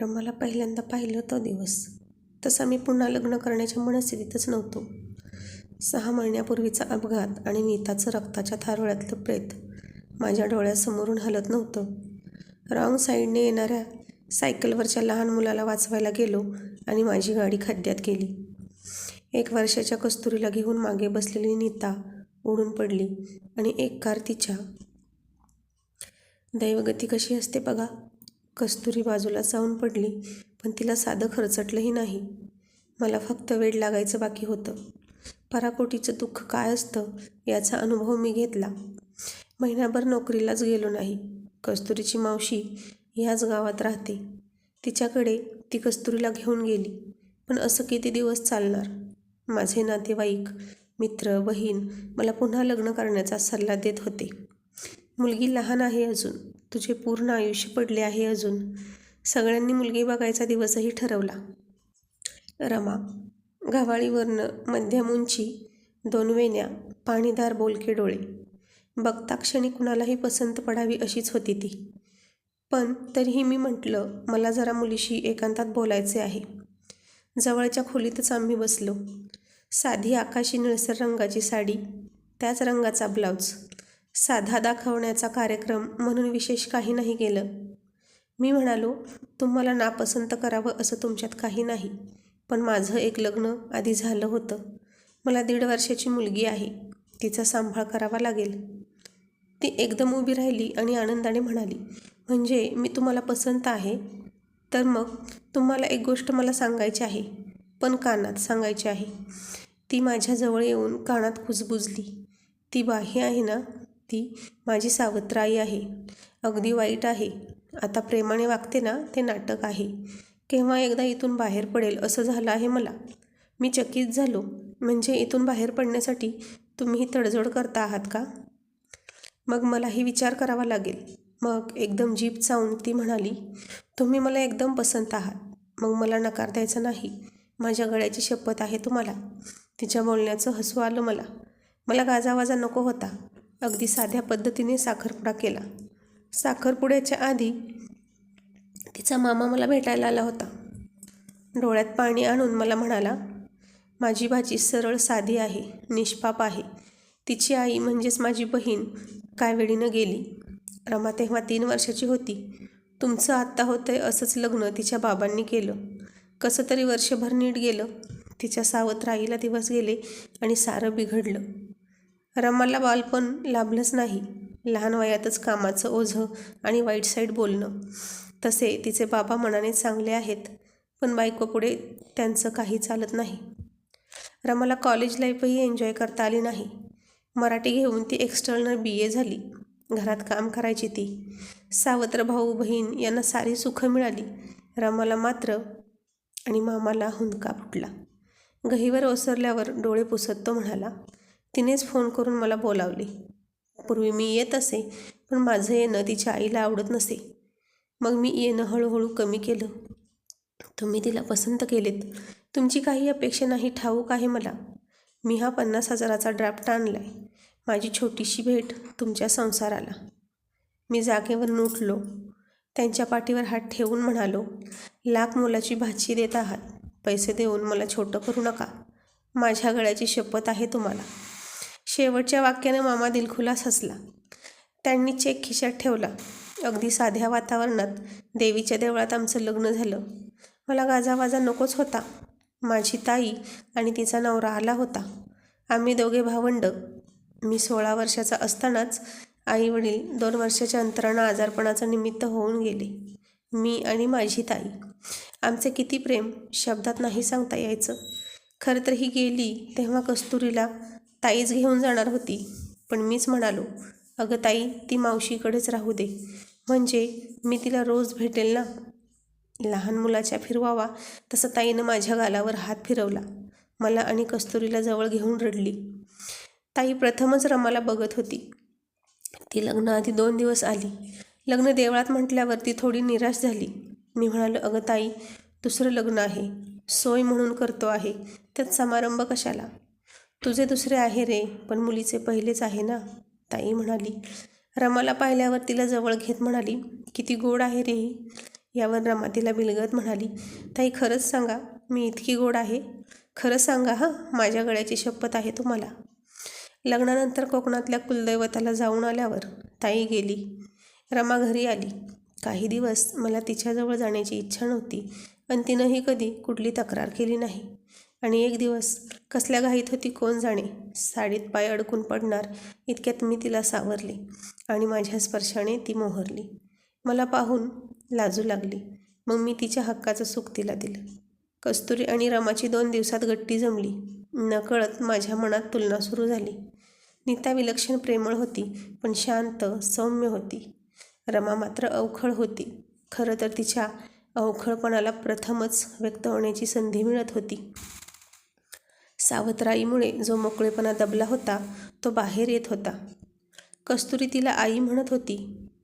रमाला पहिल्यांदा पाहिलं तो दिवस. तसा मी पुन्हा लग्न करण्याच्या मनस्थितीतच नव्हतो. 6 महिन्यापूर्वीचा अपघात आणि नीताचं रक्ताच्या थारोळ्यातलं प्रेत माझ्या डोळ्यासमोरून हलत नव्हतं. रॉंग साईडने येणाऱ्या सायकलवरच्या लहान मुलाला वाचवायला गेलो आणि माझी गाडी खड्ड्यात गेली. 1 वर्षाच्या कस्तुरीला घेऊन मागे बसलेली नीता ओढून पडली आणि एक कार तिच्या. दैवगती कशी असते बघा. कस्तुरी बाजूला जाऊन पडली, पण तिला साधं खरचटलंही नाही. मला फक्त वेड लागायचं बाकी होतं. पराकोटीचं दुःख काय असतं याचा अनुभव मी घेतला. महिनाभर नोकरीलाच गेलो नाही. कस्तुरीची मावशी ह्याच गावात राहते. तिच्याकडे ती कस्तुरीला घेऊन गेली. पण असं किती दिवस चालणार? माझे नातेवाईक, मित्र, बहीण मला पुन्हा लग्न करण्याचा सल्ला देत होते. मुलगी लहान आहे अजून, तुझे पूर्ण आयुष्य पडले आहे अजून. सगळ्यांनी मुलगी बघायचा दिवसही ठरवला. रमा, गव्हाळीवरनं मध्यम उंची, 2 वेण्या, पाणीदार बोलके डोळे. बघता क्षणी कुणालाही पसंत पडावी अशीच होती ती. पण तरीही मी म्हटलं, मला जरा मुलीशी एकांतात बोलायचे आहे. जवळच्या खोलीतच आम्ही बसलो. साधी आकाशी निळसर रंगाची साडी, त्याच रंगाचा ब्लाऊज. साधा दाखवण्याचा कार्यक्रम म्हणून विशेष काही नाही केलं. मी म्हणालो, तुम्हाला नापसंत करावं असं तुमच्यात काही नाही. पण माझं एक लग्न आधी झालं होतं. मला 1.5 वर्षाची मुलगी आहे. तिचा सांभाळ करावा लागेल. ती एकदम उभी राहिली आणि आनंदाने म्हणाली, म्हणजे मी तुम्हाला पसंत आहे? तर मग तुम्हाला एक गोष्ट मला सांगायची आहे, पण कानात सांगायची आहे. ती माझ्याजवळ येऊन कानात कुजबुजली. ती बाही आहे ना, ती माझी सावत्र आई आहे. अगदी वाईट आहे. आता प्रेमाने वागते ना, ते नाटक आहे. केव्हा एकदा इथून बाहेर पडेल असं झालं आहे मला. मी चकित झालो. म्हणजे इथून बाहेर पडण्यासाठी तुम्ही तडजोड करता आहात का? मग मलाही विचार करावा लागेल. मग एकदम जीभ चावून ती म्हणाली, तुम्ही मला एकदम पसंत आहात. मग मला नकार द्यायचा नाही. माझ्या गळ्याची शपथ आहे तुम्हाला. तिच्या बोलण्याचं हसू आलं मला. मला गाजावाजा नको होता. अगदी साध्या पद्धतीने साखरपुडा केला. साखरपुड्याच्या आधी तिचा मामा मला भेटायला आला होता. डोळ्यात पाणी आणून मला म्हणाला, माझी भाची सरळ साधी आहे, निष्पाप आहे. तिची आई म्हणजेच माझी बहीण काय वेळीनं गेली. रमा तेव्हा 3 वर्षाची होती. तुमचं आत्ता होतंय असंच लग्न तिच्या बाबांनी केलं. कसं तरी वर्षभर नीट गेलं. तिच्या सावत्र आईला दिवस गेले आणि सारं बिघडलं. रमाला बालपण लाभलंच नाही. लहान वयातच कामाचं ओझं आणि वाईट साईड बोलणं. तसे तिचे बाबा मनाने चांगले आहेत, पण बायकोपुढे त्यांचं काही चालत नाही. रमाला कॉलेज लाईफही एन्जॉय करता आली नाही. मराठी घेऊन ती एक्सटर्नल BA झाली. घरात काम करायची ती. सावत्र भाऊ बहीण यांना सारी सुखं मिळाली. रमाला मात्र आणि मामाला हुंदका फुटला. गहीवर ओसरल्यावर डोळे पुसत तो म्हणाला, तिनेच फोन करून मला बोलावले. पूर्वी मी येत असे, पण माझं येणं तिच्या आईला आवडत नसे. मग मी येणं हळूहळू कमी केलं. तुम्ही तिला पसंत केलेत. तुमची काही अपेक्षा नाही ठाऊक आहे मला. मी हा 50,000चा ड्राफ्ट आणलाय. माझी छोटीशी भेट तुमच्या संसाराला. मी जागेवरून उठलो. त्यांच्या पाठीवर हात ठेवून म्हणालो, लाख मोलाची भाची देत आहात. पैसे देऊन मला छोटं करू नका. माझ्या गळ्याची शपथ आहे तुम्हाला. शेवटच्या वाक्यानं मामा दिलखुलास हसला. त्यांनी चेक खिशात ठेवला. अगदी साध्या वातावरणात देवीच्या देवळात आमचं लग्न झालं. मला गाजावाजा नकोच होता. माझी ताई आणि तिचा नवरा आला होता. आम्ही दोघे भावंड. मी 16 वर्षाचा असतानाच आई वडील 2 वर्षाच्या अंतरानं आजारपणाचं निमित्त होऊन गेले. मी आणि माझी ताई. आमचे किती प्रेम शब्दात नाही सांगता यायचं. खरं तर ही गेली तेव्हा कस्तुरीला ताईच घेऊन जाणार होती. पण मीच म्हणालो, अगं ताई, ती मावशीकडेच राहू दे. म्हणजे मी तिला रोज भेटेल ना. लहान मुलाच्या फिरवावा तसं ताईनं माझ्या गालावर हात फिरवला. मला आणि कस्तुरीला जवळ घेऊन रडली. ताई प्रथमच रमाला बघत होती. ती लग्नाआधी 2 दिवस आली. लग्न देवळात म्हटल्यावर ती थोडी निराश झाली. मी म्हणालो, अगं ताई, दुसरं लग्न आहे. सोय म्हणून करतो आहे. त्यात समारंभ कशाला? तुझे दुसरे आहे रे, पण मुलीचे पहिलेच आहे ना. ताई म्हणाली. रमाला पाहिल्यावर तिला जवळ घेत म्हणाली, किती गोड आहे रे. यावर रमा तिला बिलगत म्हणाली, ताई खरंच सांगा, मी इतकी गोड आहे? खरं सांगा हां, माझ्या गळ्याची शपथ आहे तुम्हाला. लग्नानंतर कोकणातल्या कुलदैवताला जाऊन आल्यावर ताई गेली. रमा घरी आली. काही दिवस मला तिच्याजवळ जाण्याची इच्छा नव्हती आणि तिनंही कधी कुठली तक्रार केली नाही. आणि एक दिवस कसल्या घाईत होती कोण जाणे, साडीत पाय अडकून पडणार इतक्यात मी तिला सावरले आणि माझ्या स्पर्शाने ती मोहरली. मला पाहून लाजू लागली. मग मी तिच्या हक्काचं सुख तिला दिलं. कस्तुरी आणि रमाची 2 दिवसात गट्टी जमली. नकळत माझ्या मनात तुलना सुरू झाली. नीता विलक्षण प्रेमळ होती, पण शांत सौम्य होती. रमा मात्र अवखळ होती. खरं तर तिच्या अवखळपणाला प्रथमच व्यक्त होण्याची संधी मिळत होती. सावत्राईमुळे जो मोकळेपणा दबला होता तो बाहेर येत होता. कस्तुरी तिला आई म्हणत होती.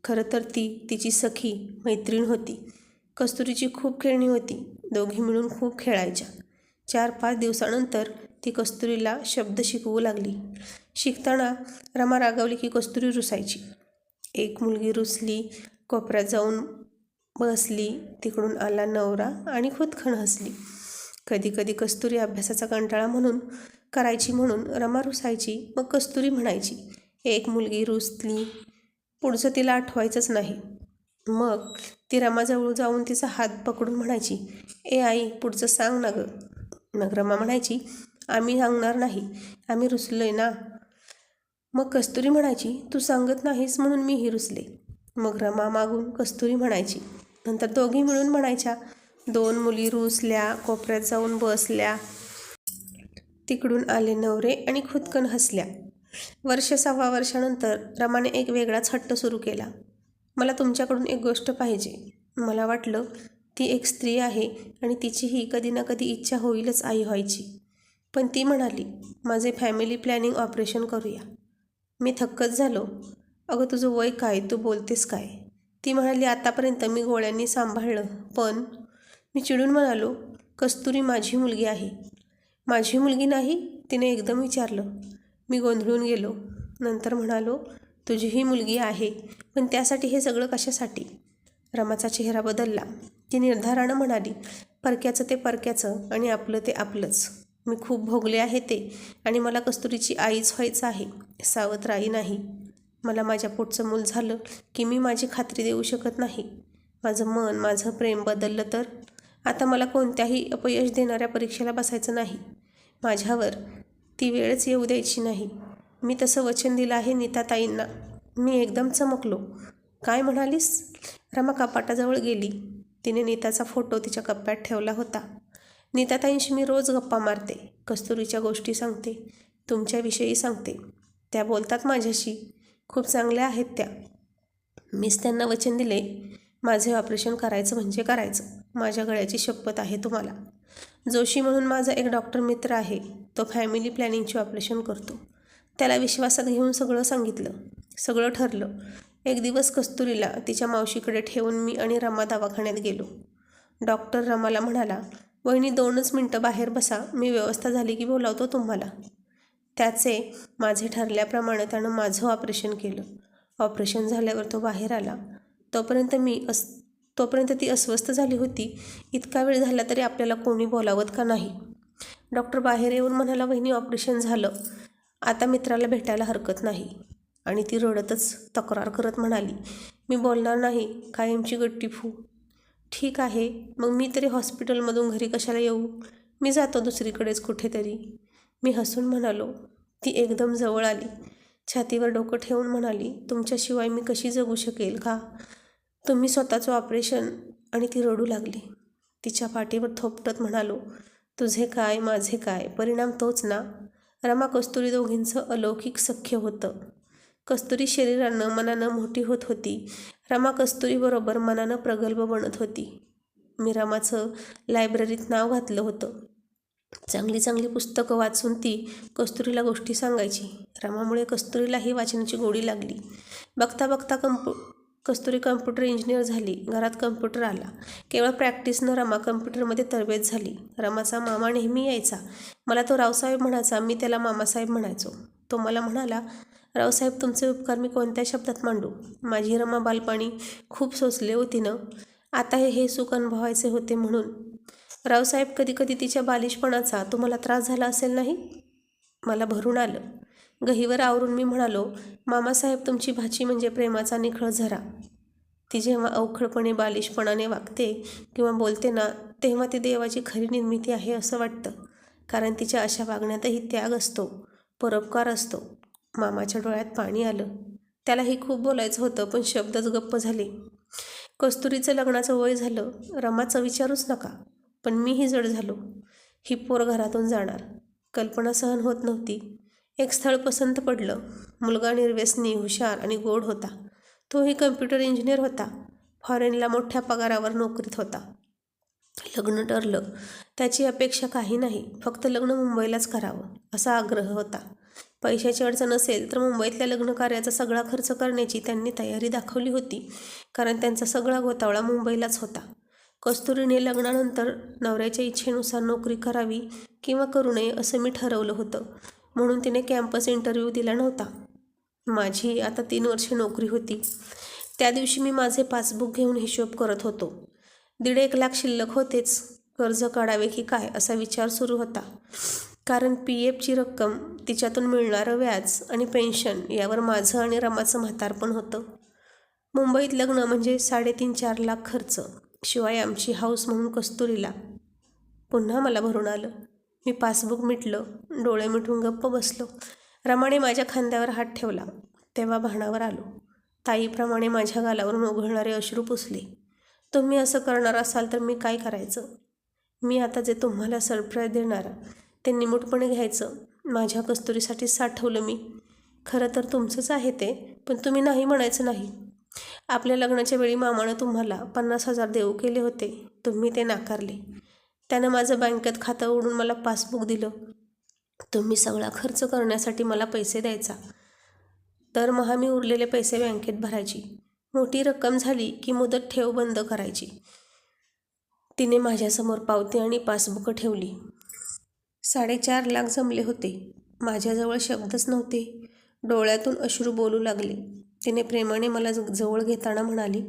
खरं तर ती तिची सखी मैत्रीण होती. कस्तुरीची खूप खेळणी होती. दोघी मिळून खूप खेळायच्या. 4-5 दिवसानंतर ती कस्तुरीला शब्द शिकवू लागली. शिकताना रमा रागावली की कस्तुरी रुसायची. एक मुलगी रुसली, कोपऱ्यात जाऊन बसली, तिकडून आला नवरा आणि खुदखण हसली. कधी कधी कस्तुरी अभ्यासाचा कंटाळा म्हणून करायची म्हणून रमा रुसायची. मग कस्तुरी म्हणायची, एक मुलगी रुसली, पुढचं तिला आठवायचंच नाही. मग ती रमाजवळ जाऊन तिचा हात पकडून म्हणायची, ए आई, पुढचं सांग ना गं. मग रमा म्हणायची, आम्ही सांगणार नाही, आम्ही रुसलोय ना. मग कस्तुरी म्हणायची, तू सांगत नाहीस म्हणून मीही रुसले. मग रमा मागून कस्तुरी म्हणायची. नंतर दोघी मिळून म्हणायच्या, 2 मुली रुसल्या, कोपऱ्यात जाऊन बसल्या, तिकडून आले नवरे आणि खुदकन हसल्या. 1.25 वर्षानंतर रमाने एक वेगळाच हट्ट सुरू केला. मला तुमच्याकडून एक गोष्ट पाहिजे. मला वाटलं ती एक स्त्री आहे आणि तिचीही कधी ना कधी इच्छा होईलच आई व्हायची. पण ती म्हणाली, माझे फॅमिली प्लॅनिंग ऑपरेशन करूया. मी थक्कच झालो. अगं तुझं वय काय, तू बोलतेस काय? ती म्हणाली, आतापर्यंत मी गोळ्यांनी सांभाळलं. पण मी चिडून म्हणालो, कस्तुरी माझी मुलगी आहे. माझी मुलगी नाही? तिने एकदम विचारलं. मी गोंधळून गेलो. नंतर म्हणालो, तुझीही मुलगी आहे, पण त्यासाठी हे सगळं कशासाठी? रमाचा चेहरा बदलला. ती निर्धारानं म्हणाली, परक्याचं ते परक्याचं आणि आपलं ते आपलंच. मी खूप भोगले आहे ते आणि मला कस्तुरीची आईच व्हायचं आहे, सावत्र आई नाही. मला माझ्या पोटचं मूल झालं की मी माझी खात्री देऊ शकत नाही. माझं मन, माझं प्रेम बदललं तर? आता मला कोणत्याही अपयश देणाऱ्या परीक्षेला बसायचं नाही. माझ्यावर ती वेळच येऊ द्यायची नाही. मी तसं वचन दिलं आहे नीताताईंना. मी एकदम चमकलो. काय म्हणालीस? रमा कपाटाजवळ गेली. तिने नीताचा फोटो तिच्या कप्प्यात ठेवला होता. नीताताईंशी मी रोज गप्पा मारते, कस्तुरीच्या गोष्टी सांगते, तुमच्याविषयी सांगते. त्या बोलतात माझ्याशी. खूप चांगल्या आहेत त्या. मीच त्यांना वचन दिले, माझे ऑपरेशन करायचं म्हणजे करायचं. माझ्या गळ्याची शपथ आहे तुम्हाला. जोशी म्हणून माझा एक डॉक्टर मित्र आहे. तो फॅमिली प्लॅनिंगचे ऑपरेशन करतो. त्याला विश्वासात घेऊन सगळं सांगितलं. सगळं ठरलं. एक दिवस कस्तुरीला तिच्या मावशीकडे ठेवून मी आणि रमा दवाखान्यात गेलो. डॉक्टर रमाला म्हणाला, वहिनी 2च मिनटं बाहेर बसा, मी व्यवस्था झाली की बोलावतो तुम्हाला. त्याचे माझे ठरल्याप्रमाणे त्यानं माझं ऑपरेशन केलं. ऑपरेशन झाल्यावर तो बाहेर आला. तोपर्यंत ती अस्वस्थ झाली होती. इतका वेळ झाला तरी आपल्याला कोणी बोलावत का नाही? डॉक्टर बाहेर येऊन म्हणाला, वहिनी ऑपरेशन झालं, आता मित्राला भेटायला हरकत नाही. आणि ती रडतच तक्रार करत म्हणाली, मी बोलणार नाही, कायमची गट्टी फू. ठीक आहे, मग मी तरी हॉस्पिटलमधून घरी कशाला येऊ? मी जातो दुसरीकडेच कुठेतरी. मी हसून म्हणालो. ती एकदम जवळ आली. छातीवर डोकं ठेवून म्हणाली, तुमच्याशिवाय मी कशी जगू शकेल का? तुम्ही स्वतःचं ऑपरेशन. आणि ती रडू लागली. तिच्या पाठीवर थोपटत म्हणालो, तुझे काय माझे काय, परिणाम तोच ना. रमा कस्तुरी दोघींचं अलौकिक सख्य होतं. कस्तुरी शरीरानं मनानं मोठी होत होती. रमा कस्तुरीबरोबर मनानं प्रगल्भ बनत होती. मी रमाचं लायब्ररीत नाव घातलं होतं. चांगली चांगली पुस्तकं वाचून ती कस्तुरीला गोष्टी सांगायची. रमामुळे कस्तुरीलाही वाचनाची गोडी लागली. बघता बघता कस्तुरी कम्प्युटर इंजिनियर झाली. घरात कम्प्युटर आला. केवळ प्रॅक्टिसनं रमा कम्प्युटरमध्ये तरबेज झाली. रमाचा मामा नेहमी यायचा. मला तो रावसाहेब म्हणायचा, मी त्याला मामासाहेब म्हणायचो. तो मला म्हणाला, रावसाहेब तुमचे उपकार मी कोणत्या शब्दात मांडू? माझी रमा बालपणी खूप सोसले हो तिनं. आता हे सुख अनुभवायचे होते म्हणून. रावसाहेब, कधी कधी तिच्या बालिशपणाचा तुम्हाला त्रास झाला असेल नाही? मला भरून आलं. गहीवर आवरून मी म्हणालो, मामासाहेब, तुमची भाची म्हणजे प्रेमाचा निखळ झरा. ती जेव्हा अवखळपणे बालिशपणाने वागते किंवा बोलते ना, तेव्हा ती देवाची खरी निर्मिती आहे असं वाटतं. कारण तिच्या अशा वागण्यातही त्याग असतो, परोपकार असतो. मामाच्या डोळ्यात पाणी आलं. त्यालाही खूप बोलायचं होतं, पण शब्दच गप्प झाले. कस्तुरीचं लग्नाचं वय झालं. रमाचं विचारूच नका. पण मीही जड झालो. ही पोर घरातून जाणार. कल्पना सहन होत नव्हती. एक स्थळ पसंत पडलं. मुलगा निर्व्यसनी, हुशार आणि गोड होता. तोही कम्प्युटर इंजिनियर होता. फॉरेनला मोठ्या पगारावर नोकरीत होता. लग्न ठरलं. त्याची अपेक्षा काही नाही, फक्त लग्न मुंबईलाच करावं असा आग्रह होता. पैशाची अडचण असेल तर मुंबईतल्या लग्न कार्याचा सगळा खर्च करण्याची त्यांनी तयारी दाखवली होती, कारण त्यांचा सगळा गोतावळा मुंबईलाच होता. कस्तुरीने लग्नानंतर नवऱ्याच्या इच्छेनुसार नोकरी करावी किंवा करू नये असं मी ठरवलं होतं, म्हणून तिने कॅम्पस इंटरव्ह्यू दिला नव्हता. माझी आता 3 वर्षे नोकरी होती. त्या दिवशी मी माझे पासबुक घेऊन हिशोब करत होतो. 1.5 लाख शिल्लक होतेच. कर्ज काढावे की काय असा विचार सुरू होता. कारण PFची रक्कम, तिच्यातून मिळणारं व्याज आणि पेन्शन यावर माझं आणि रमाचं म्हातारपण होतं. मुंबईत लग्न म्हणजे 3.5-4 लाख खर्च, शिवाय आमची हाऊस म्हणून कस्तुरीला. पुन्हा मला भरून आलं. मी पासबुक मिटलं, डोळे मिटून गप्प बसलो. रमाने माझ्या खांद्यावर हात ठेवला. तेव्हा भानावर आलो. ताईप्रमाणे माझ्या गालावरून ओघळणारे अश्रू पुसले. तुम्ही असं करणार असाल तर मी काय करायचं? मी आता जे तुम्हाला सरप्राईज देणार ते निमूटपणे घ्यायचं. माझ्या कस्तुरीसाठी साठवलं मी. खरं तर तुमचंच आहे ते, पण तुम्ही नाही म्हणायचं नाही. आपल्या लग्नाच्या वेळी मामानं तुम्हाला 50,000 देऊ केले होते. तुम्ही ते नाकारले. त्यानं माझं बँकेत खातं उघडून मला पासबुक दिलं. तुम्ही सगळा खर्च करण्यासाठी मला पैसे द्यायचा. दरमहा मी उरलेले पैसे बँकेत भरायची. मोठी रक्कम झाली की मुदत ठेव बंद करायची. तिने माझ्यासमोर पावती आणि पासबुकं ठेवली. 4.5 लाख जमले होते. माझ्याजवळ शब्दच नव्हते. डोळ्यातून अश्रू बोलू लागले. तिने प्रेमाने मला जवळ घेताना म्हणाली,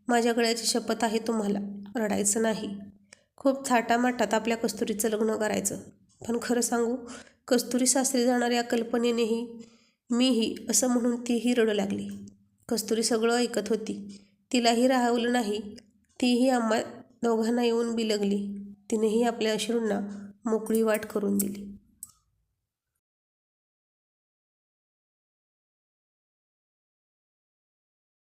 माझ्या गळ्याची शपथ आहे तुम्हाला, रडायचं नाही. खूप थाटामाटात आपल्या कस्तुरीचं लग्न करायचं. पण खरं सांगू, कस्तुरी सासरी जाणार या कल्पनेनेही मीही असं म्हणून तीही रडू लागली. कस्तुरी सगळं ऐकत होती. तिलाही राहवलं नाही. तीही आम्हा दोघांना येऊन बिलगली. तिनेही आपल्या अश्रूंना मोकळी वाट करून दिली.